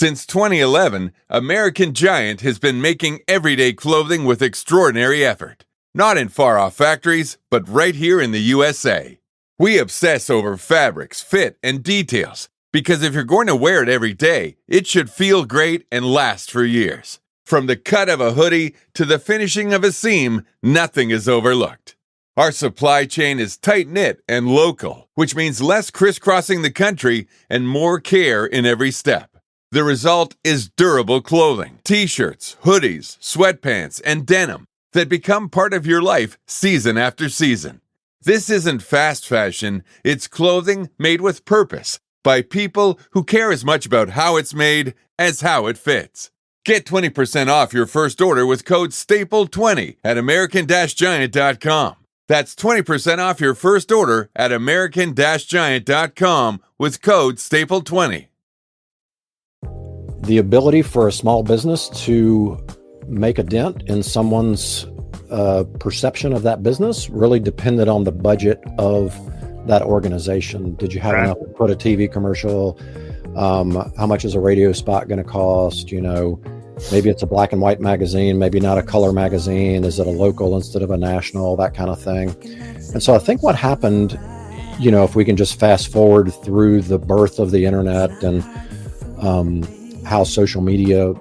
Since 2011, American Giant has been making everyday clothing with extraordinary effort. Not in far-off factories, but right here in the USA. We obsess over fabrics, fit, and details, because if you're going to wear it every day, it should feel great and last for years. From the cut of a hoodie to the finishing of a seam, nothing is overlooked. Our supply chain is tight-knit and local, which means less crisscrossing the country and more care in every step. The result is durable clothing, t-shirts, hoodies, sweatpants, and denim that become part of your life season after season. This isn't fast fashion, it's clothing made with purpose by people who care as much about how it's made as how it fits. Get 20% off your first order with code STAPLE20 at American-Giant.com. That's 20% off your first order at American-Giant.com with code STAPLE20. The ability for a small business to make a dent in someone's perception of that business really depended on the budget of that organization. Did you have enough to put a TV commercial? How much is a radio spot going to cost? You know, maybe it's a black and white magazine, maybe not a color magazine. Is it a local instead of a national? That kind of thing. And so I think what happened, you know, if we can just fast forward through the birth of the internet and how social media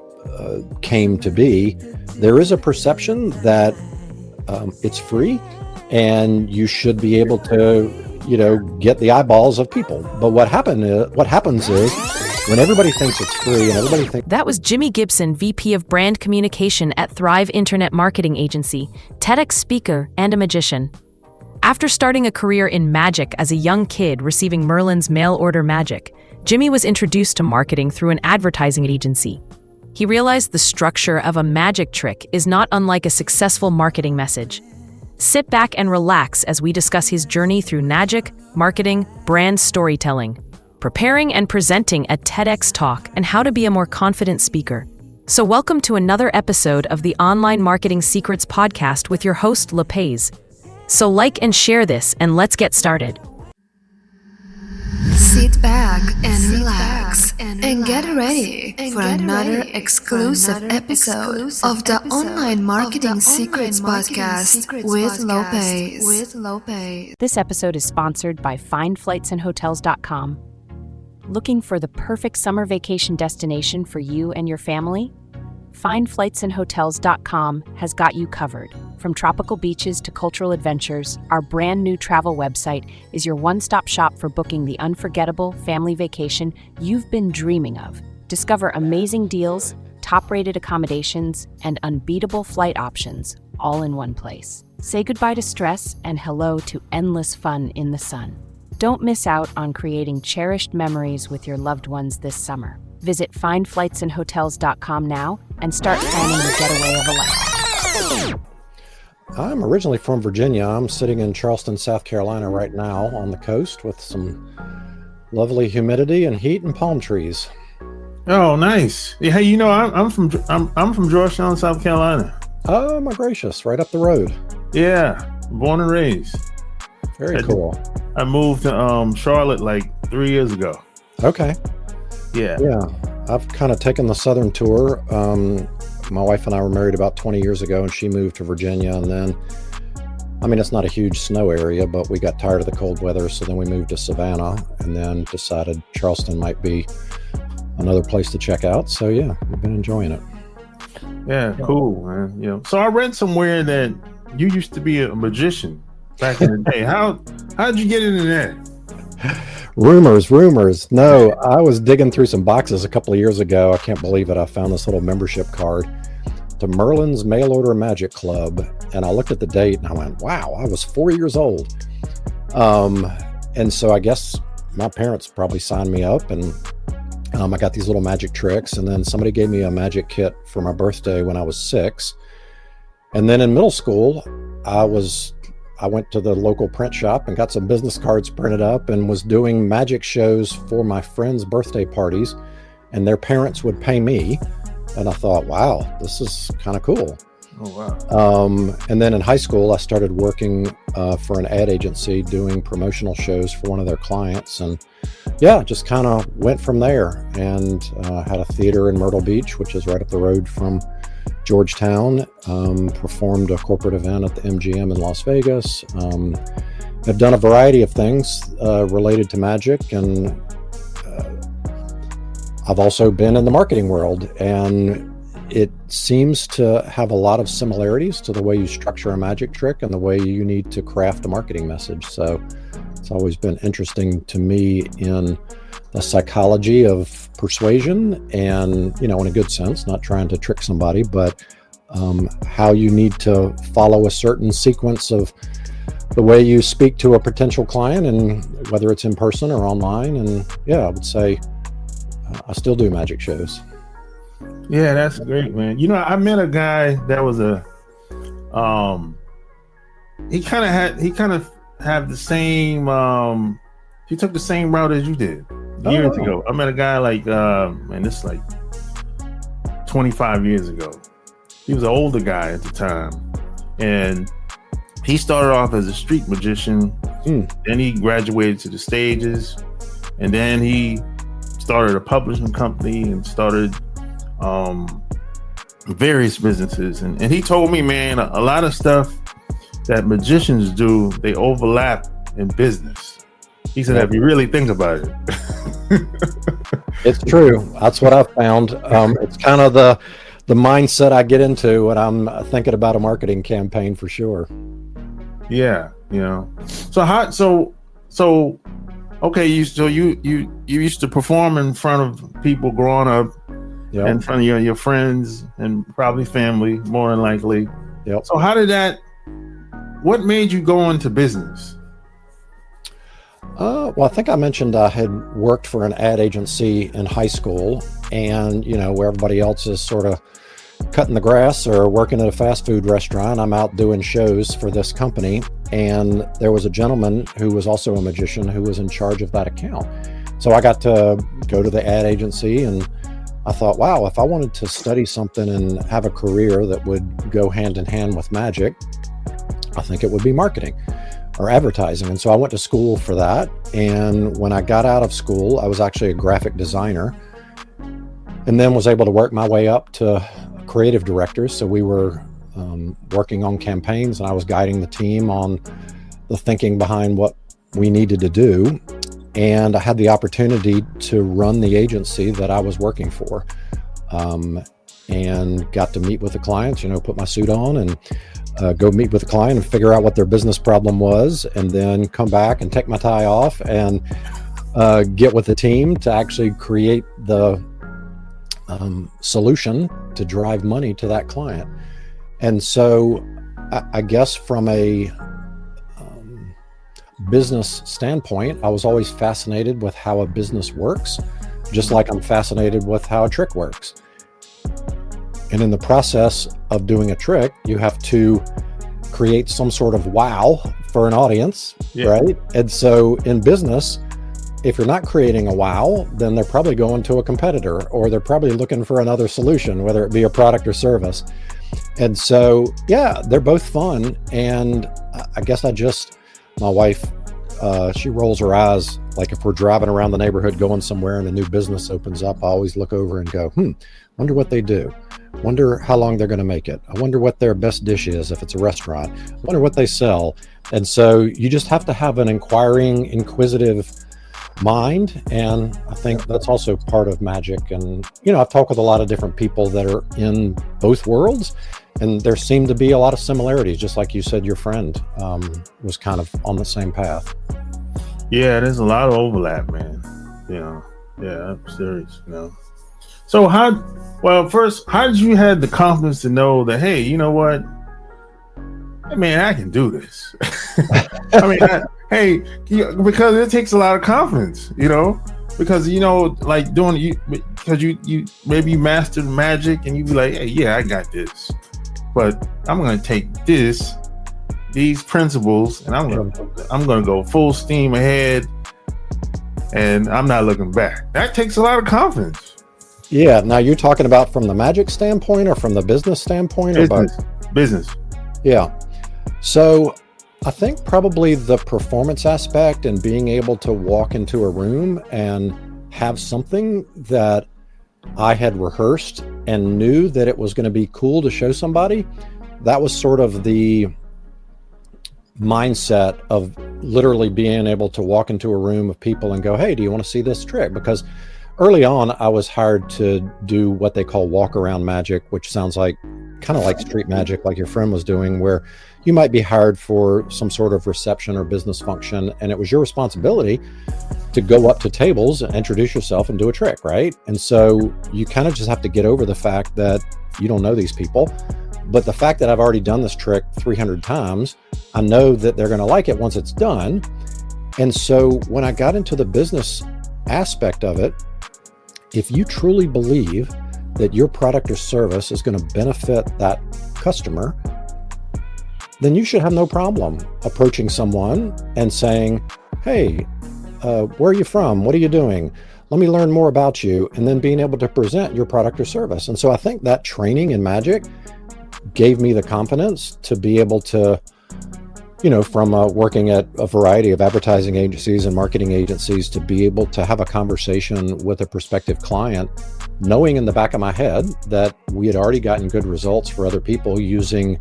came to be, there is a perception that it's free and you should be able to, you know, get the eyeballs of people. But what happens is when everybody thinks it's free and everybody thinks... That was Jimi Gibson, VP of Brand Communication at Thrive Internet Marketing Agency, TEDx speaker, and a magician. After starting a career in magic as a young kid receiving Merlin's mail-order magic, Jimi was introduced to marketing through an advertising agency. He realized the structure of a magic trick is not unlike a successful marketing message. Sit back and relax as we discuss his journey through magic, marketing, brand storytelling, preparing and presenting a TEDx talk, and how to be a more confident speaker. So welcome to another episode of the Online Marketing Secrets podcast with your host, Lopez. So like and share this, and let's get started. Sit back and relax and get ready for another exclusive episode of the Online Marketing Secrets podcast with Lopez. This episode is sponsored by FindFlightsAndHotels.com. Looking for the perfect summer vacation destination for you and your family? FindFlightsAndHotels.com has got you covered. From tropical beaches to cultural adventures, our brand new travel website is your one-stop shop for booking the unforgettable family vacation you've been dreaming of. Discover amazing deals, top-rated accommodations, and unbeatable flight options, all in one place. Say goodbye to stress and hello to endless fun in the sun. Don't miss out on creating cherished memories with your loved ones this summer. Visit FindFlightsAndHotels.com now and start planning the getaway of a lifetime. I'm originally from Virginia. I'm sitting in Charleston, South Carolina right now on the coast with some lovely humidity and heat and palm trees. Oh, nice. Hey, you know, I'm from Georgetown, South Carolina. Oh my gracious, right up the road. Yeah, born and raised. Very cool. I moved to Charlotte like 3 years ago. Okay. Yeah. I've kind of taken the southern tour. My wife and I were married about 20 years ago, and she moved to Virginia. And then, I mean, it's not a huge snow area, but we got tired of the cold weather. So then we moved to Savannah and then decided Charleston might be another place to check out. So yeah, we've been enjoying it. Yeah, cool, man. You know, so I read somewhere that you used to be a magician back in the day. How'd you get into that? Rumors. No, I was digging through some boxes a couple of years ago. I can't believe it. I found this little membership card to Merlin's Mail Order Magic Club. And I looked at the date and I went, wow, I was 4 years old. And so I guess my parents probably signed me up, and I got these little magic tricks. And then somebody gave me a magic kit for my birthday when I was 6. And then in middle school, I went to the local print shop and got some business cards printed up and was doing magic shows for my friends' birthday parties, and their parents would pay me. And I thought, wow, this is kind of cool. Oh, wow. And then in high school, I started working for an ad agency doing promotional shows for one of their clients. And yeah, just kind of went from there, and had a theater in Myrtle Beach, which is right up the road from Georgetown. Performed a corporate event at the MGM in Las Vegas. I've done a variety of things related to magic, and I've also been in the marketing world, and it seems to have a lot of similarities to the way you structure a magic trick and the way you need to craft a marketing message. So it's always been interesting to me in the psychology of persuasion, and, in a good sense, not trying to trick somebody, but how you need to follow a certain sequence of the way you speak to a potential client, and whether it's in person or online. And yeah, I would say I still do magic shows. Yeah, that's great, man. I met a guy that was he kind of have the same, he took the same route as you did years ago. I met a guy this is like 25 years ago. He was an older guy at the time, and he started off as a street magician. Then he graduated to the stages, and then he started a publishing company and started various businesses. And he told me, man, a lot of stuff that magicians do, they overlap in business. He said, if you really think about it. It's true. That's what I've found. It's kind of the mindset I get into when I'm thinking about a marketing campaign, for sure. Yeah, So okay, you used to perform in front of people growing up, in front of your friends and probably family, more than likely. Yep. So what made you go into business? Well, I think I mentioned I had worked for an ad agency in high school, and where everybody else is sort of cutting the grass or working at a fast food restaurant, I'm out doing shows for this company. And there was a gentleman who was also a magician who was in charge of that account. So I got to go to the ad agency, and I thought, wow, if I wanted to study something and have a career that would go hand in hand with magic, I think it would be marketing or advertising. And so I went to school for that. And when I got out of school, I was actually a graphic designer, and then was able to work my way up to creative director. So we were working on campaigns, and I was guiding the team on the thinking behind what we needed to do. And I had the opportunity to run the agency that I was working for, and got to meet with the clients, put my suit on and go meet with the client and figure out what their business problem was, and then come back and take my tie off and get with the team to actually create the solution to drive money to that client. And so I guess from a business standpoint, I was always fascinated with how a business works, just like I'm fascinated with how a trick works. And in the process of doing a trick, you have to create some sort of wow for an audience, right? And so in business, if you're not creating a wow, then they're probably going to a competitor, or they're probably looking for another solution, whether it be a product or service. And so, yeah, they're both fun. And I guess my wife, she rolls her eyes. Like if we're driving around the neighborhood going somewhere and a new business opens up, I always look over and go, wonder what they do. Wonder how long they're going to make it. I wonder what their best dish is if it's a restaurant. I wonder what they sell. And so you just have to have an inquisitive mind. And I think that's also part of magic. And, I've talked with a lot of different people that are in both worlds, and there seem to be a lot of similarities. Just like you said, your friend was kind of on the same path. Yeah, there's a lot of overlap, man. Yeah, I'm serious, So first, how did you have the confidence to know that, hey, you know what? Man, I can do this. Because it takes a lot of confidence, because, because you maybe mastered magic and you be like, hey, yeah, I got this, but I'm going to take these principles, and I'm going to go full steam ahead, and I'm not looking back. That takes a lot of confidence. Yeah. Now you're talking about from the magic standpoint or from the business standpoint? Business. business? Yeah. So I think probably the performance aspect and being able to walk into a room and have something that I had rehearsed and knew that it was going to be cool to show somebody. That was sort of the mindset of literally being able to walk into a room of people and go, hey, do you want to see this trick? Because early on, I was hired to do what they call walk around magic, which sounds like kind of like street magic, like your friend was doing, where you might be hired for some sort of reception or business function. And it was your responsibility to go up to tables and introduce yourself and do a trick, right? And so you kind of just have to get over the fact that you don't know these people. But the fact that I've already done this trick 300 times, I know that they're going to like it once it's done. And so when I got into the business aspect of it, if you truly believe that your product or service is going to benefit that customer, then you should have no problem approaching someone and saying, hey, where are you from? What are you doing? Let me learn more about you. And then being able to present your product or service. And so I think that training in magic gave me the confidence to be able to, from working at a variety of advertising agencies and marketing agencies, to be able to have a conversation with a prospective client, knowing in the back of my head that we had already gotten good results for other people using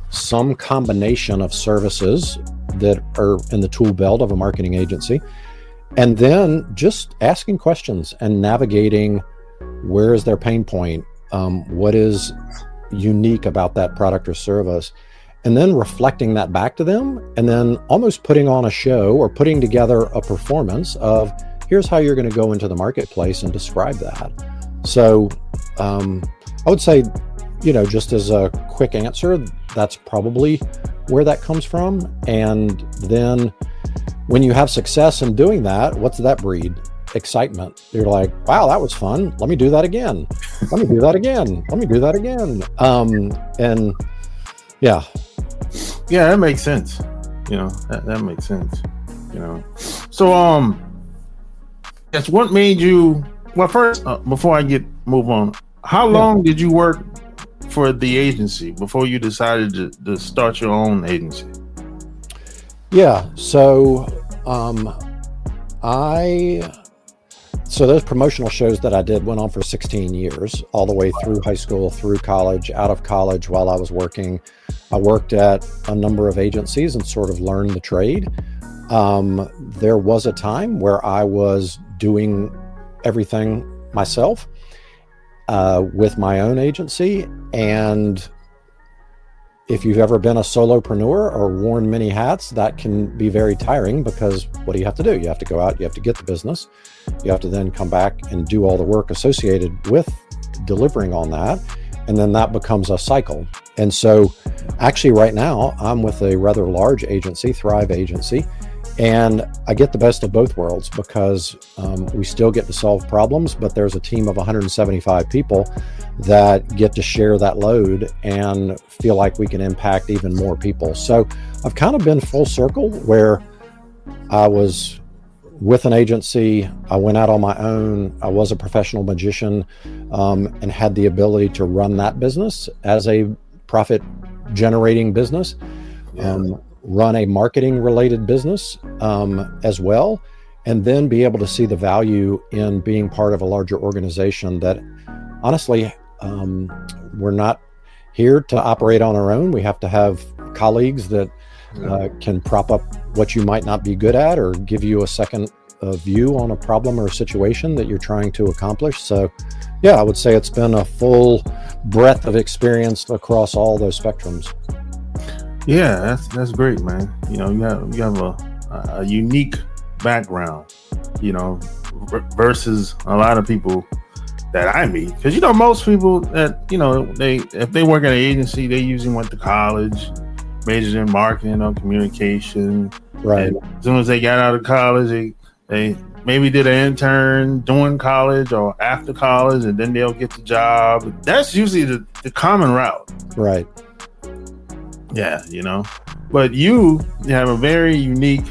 some combination of services that are in the tool belt of a marketing agency. And then just asking questions and navigating where is their pain point, what is unique about that product or service, and then reflecting that back to them, and then almost putting on a show or putting together a performance of here's how you're going to go into the marketplace and describe that. So I would say, just as a quick answer, that's probably where that comes from. And then when you have success in doing that, what's that breed? Excitement. You're like, wow, that was fun. Let me do that again. Let me do that again. Let me do that again. And yeah. Yeah, that makes sense. That makes sense. So that's what made you, well, first, before I move on, how long did you work for the agency before you decided to start your own agency? Yeah. So So those promotional shows that I did went on for 16 years, all the way through high school, through college, out of college while I was working. I worked at a number of agencies and sort of learned the trade. There was a time where I was doing everything myself with my own agency. And if you've ever been a solopreneur or worn many hats, that can be very tiring, because what do? You have to go out, you have to get the business. You have to then come back and do all the work associated with delivering on that. And then that becomes a cycle. And so actually right now I'm with a rather large agency, Thrive Agency, and I get the best of both worlds, because we still get to solve problems, but there's a team of 175 people that get to share that load and feel like we can impact even more people. So I've kind of been full circle, where I was with an agency, I went out on my own, I was a professional magician, and had the ability to run that business as a profit generating business. Run a marketing related business as well, and then be able to see the value in being part of a larger organization that honestly, we're not here to operate on our own. We have to have colleagues that can prop up what you might not be good at, or give you a second view on a problem or a situation that you're trying to accomplish. So yeah, I would say it's been a full breadth of experience across all those spectrums. Yeah, that's great, man. You have a unique background, versus a lot of people that I meet. Because most people that if they work at an agency, they usually went to college, majored in marketing or communication. Right. And as soon as they got out of college, they maybe did an intern during college or after college, and then they'll get the job. That's usually the common route. Right. Yeah, but you have a very unique,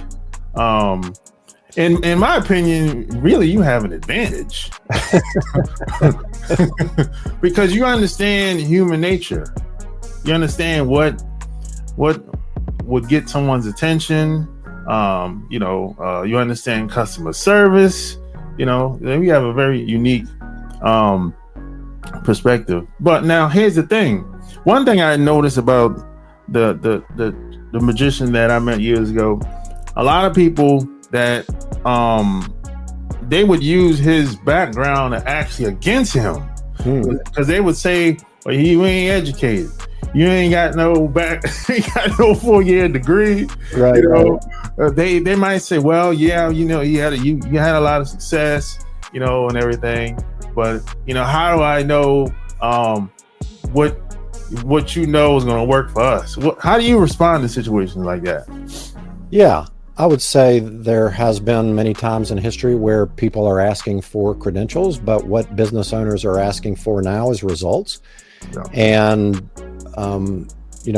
in my opinion, really you have an advantage because you understand human nature. You understand what would get someone's attention. You understand customer service. Then we have a very unique perspective. But now here's the thing. One thing I noticed about the magician that I met years ago, a lot of people that they would use his background actually against him, because they would say, well, you ain't educated, you ain't got no you got no 4-year degree, Right. They might say, well, yeah, you had a lot of success, and everything, but how do I know what you know is going to work for us? How do you respond to situations like that? Yeah, I would say there has been many times in history where people are asking for credentials, but what business owners are asking for now is results. Yeah. And,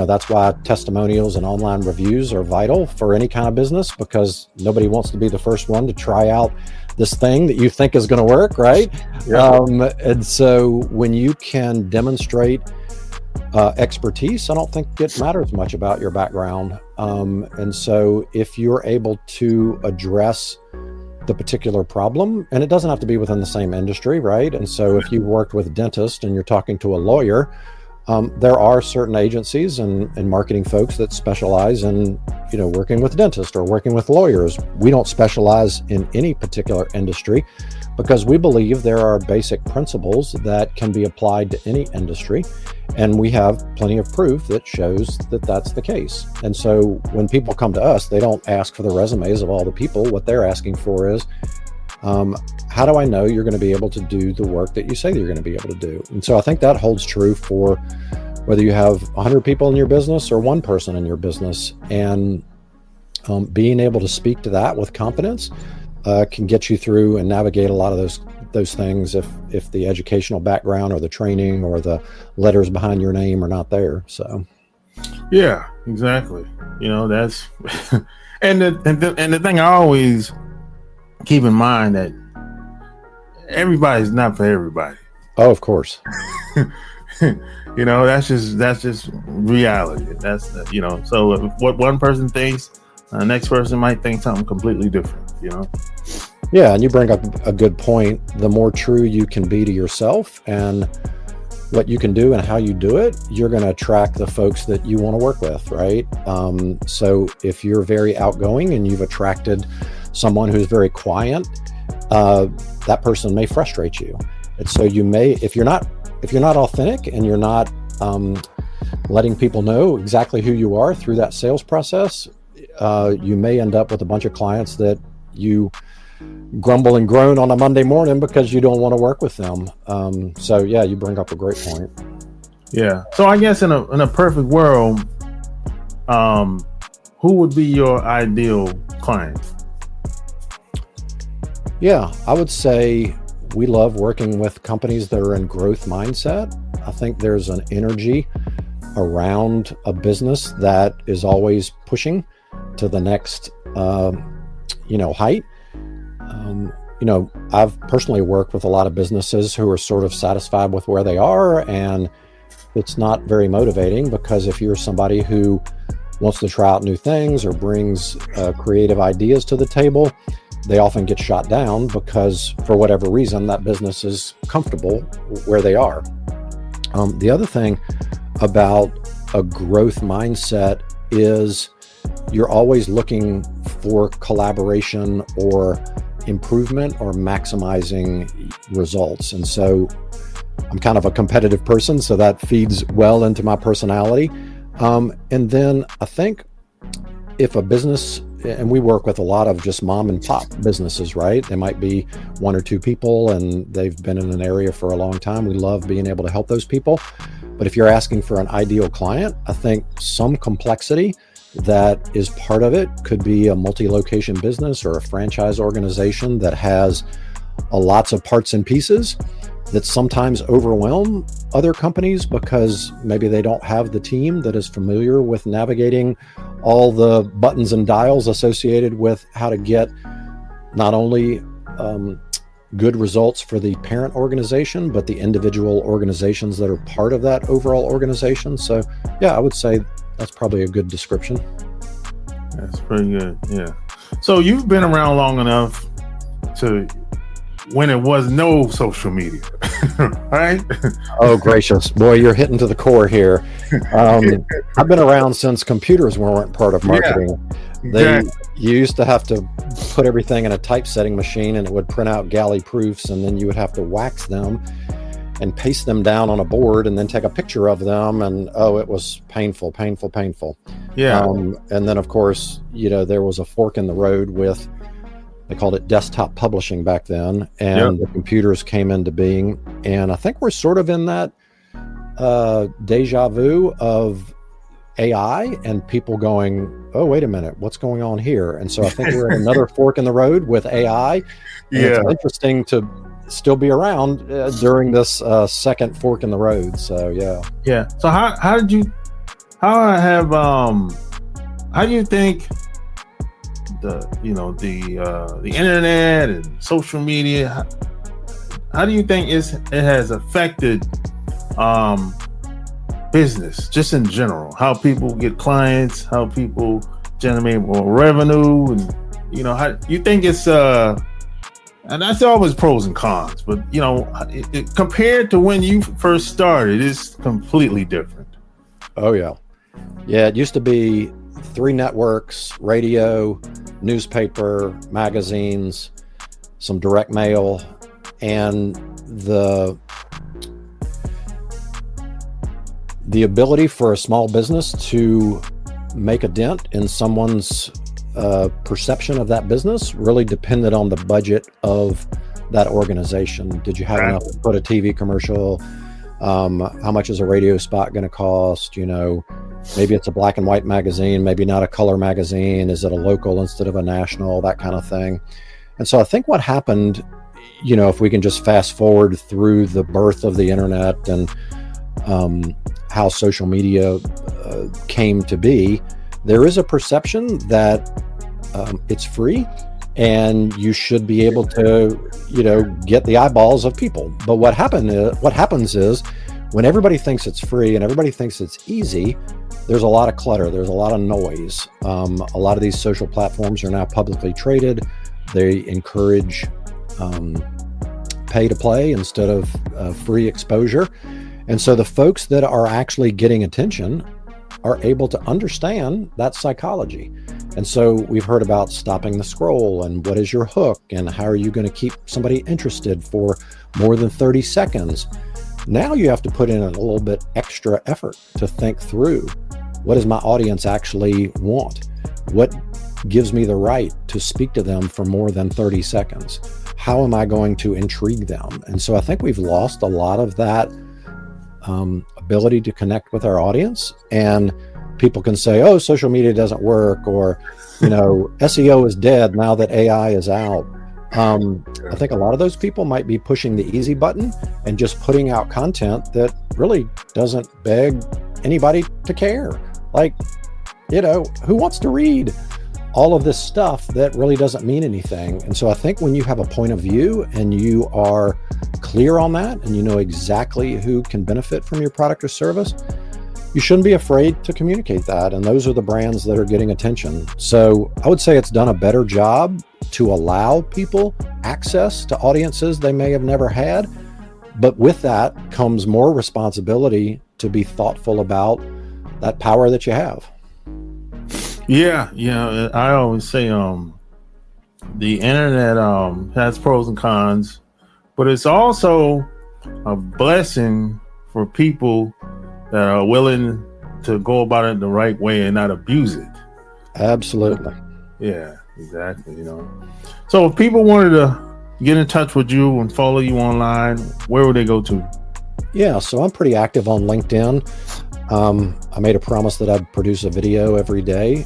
that's why testimonials and online reviews are vital for any kind of business, because nobody wants to be the first one to try out this thing that you think is going to work, right? Yeah. And so when you can demonstrate expertise, I don't think it matters much about your background. And so if you're able to address the particular problem, and it doesn't have to be within the same industry, right? And so if you've worked with a dentist and you're talking to a lawyer, there are certain agencies and marketing folks that specialize in, working with dentists or working with lawyers. We don't specialize in any particular industry because we believe there are basic principles that can be applied to any industry. And we have plenty of proof that shows that that's the case. And so when people come to us, they don't ask for the resumes of all the people. What they're asking for is, how do I know you're going to be able to do the work that you say that you're going to be able to do? And so I think that holds true for whether you have 100 people in your business or one person in your business. And being able to speak to that with confidence can get you through and navigate a lot of those things if the educational background or the training or the letters behind your name are not there. So yeah, exactly. That's and the thing I always keep in mind that everybody's not for everybody. Oh, of course. That's just reality. That's so what one person thinks, the next person might think something completely different. Yeah, and you bring up a good point. The more true you can be to yourself and what you can do and how you do it, you're going to attract the folks that you want to work with, right? So if you're very outgoing and you've attracted someone who's very quiet, that person may frustrate you. And so you may, if you're not authentic and you're not letting people know exactly who you are through that sales process, you may end up with a bunch of clients that you grumble and groan on a Monday morning because you don't want to work with them. So yeah, you bring up a great point. Yeah. So I guess in a perfect world, who would be your ideal client? Yeah, I would say we love working with companies that are in growth mindset. I think there's an energy around a business that is always pushing to the next, height. I've personally worked with a lot of businesses who are sort of satisfied with where they are, and it's not very motivating, because if you're somebody who wants to try out new things or brings creative ideas to the table, they often get shot down because for whatever reason, that business is comfortable where they are. The other thing about a growth mindset is you're always looking for collaboration or improvement or maximizing results. And so I'm kind of a competitive person, so that feeds well into my personality. And then I think if a business, and we work with a lot of just mom and pop businesses, right? They might be 1 or 2 people and they've been in an area for a long time. We love being able to help those people. But if you're asking for an ideal client, I think some complexity that is part of it could be a multi-location business or a franchise organization that has lots of parts and pieces that sometimes overwhelm other companies because maybe they don't have the team that is familiar with navigating all the buttons and dials associated with how to get not only good results for the parent organization, but the individual organizations that are part of that overall organization. So yeah, I would say that's probably a good description. That's pretty good. Yeah. So you've been around long enough to when it was no social media, right? Oh, gracious. Boy, you're hitting to the core here. I've been around since computers weren't part of marketing. Yeah, you used to have to put everything in a typesetting machine and it would print out galley proofs, and then you would have to wax them and paste them down on a board and then take a picture of them. And it was painful. Yeah. And then, of course, there was a fork in the road with, they called it desktop publishing back then, and the computers came into being. And I think we're sort of in that deja vu of AI and people going, oh, wait a minute, what's going on here? And so I think we're at another fork in the road with AI. It's interesting to still be around during this second fork in the road. So yeah. So how do you think the internet and social media, how do you think it has affected business just in general? How people get clients, how people generate more revenue, and how you think it's and that's always pros and cons, but compared to when you first started, it's completely different. Oh yeah. It used to be 3 networks: radio, newspaper, magazines, some direct mail, and the ability for a small business to make a dent in someone's perception of that business really depended on the budget of that organization. Did you have enough to put a TV commercial? How much is a radio spot going to cost? Maybe it's a black and white magazine, maybe not a color magazine. Is it a local instead of a national? That kind of thing. And so I think what happened, if we can just fast forward through the birth of the internet and how social media came to be, there is a perception that it's free and you should be able to, get the eyeballs of people. But what happens is when everybody thinks it's free and everybody thinks it's easy, there's a lot of clutter. There's a lot of noise. A lot of these social platforms are now publicly traded. They encourage pay to play instead of free exposure. And so the folks that are actually getting attention are able to understand that psychology. And so we've heard about stopping the scroll and what is your hook and how are you going to keep somebody interested for more than 30 seconds. Now you have to put in a little bit extra effort to think through, what does my audience actually want? What gives me the right to speak to them for more than 30 seconds? How am I going to intrigue them? And so I think we've lost a lot of that ability to connect with our audience. And people can say, oh, social media doesn't work, or SEO is dead now that AI is out. I think a lot of those people might be pushing the easy button and just putting out content that really doesn't beg anybody to care. Like, who wants to read all of this stuff that really doesn't mean anything? And so I think when you have a point of view and you are clear on that and you know exactly who can benefit from your product or service, you shouldn't be afraid to communicate that. And those are the brands that are getting attention. So I would say it's done a better job to allow people access to audiences they may have never had. But with that comes more responsibility to be thoughtful about that power that you have. Yeah. I always say the internet has pros and cons, but it's also a blessing for people that are willing to go about it the right way and not abuse it. Absolutely. Yeah, exactly. So if people wanted to get in touch with you and follow you online, where would they go to? Yeah, so I'm pretty active on LinkedIn. I made a promise that I'd produce a video every day,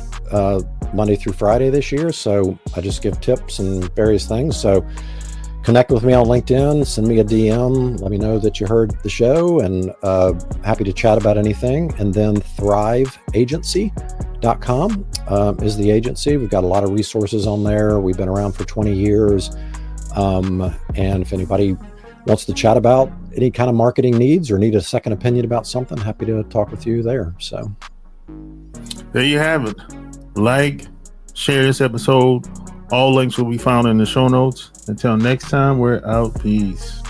Monday through Friday this year. So I just give tips and various things. So connect with me on LinkedIn, send me a DM, let me know that you heard the show, and happy to chat about anything. And then thriveagency.com is the agency. We've got a lot of resources on there. We've been around for 20 years. And if anybody wants to chat about any kind of marketing needs or need a second opinion about something, happy to talk with you there. So there you have it. Like, share this episode. All links will be found in the show notes. Until next time, we're out. Peace.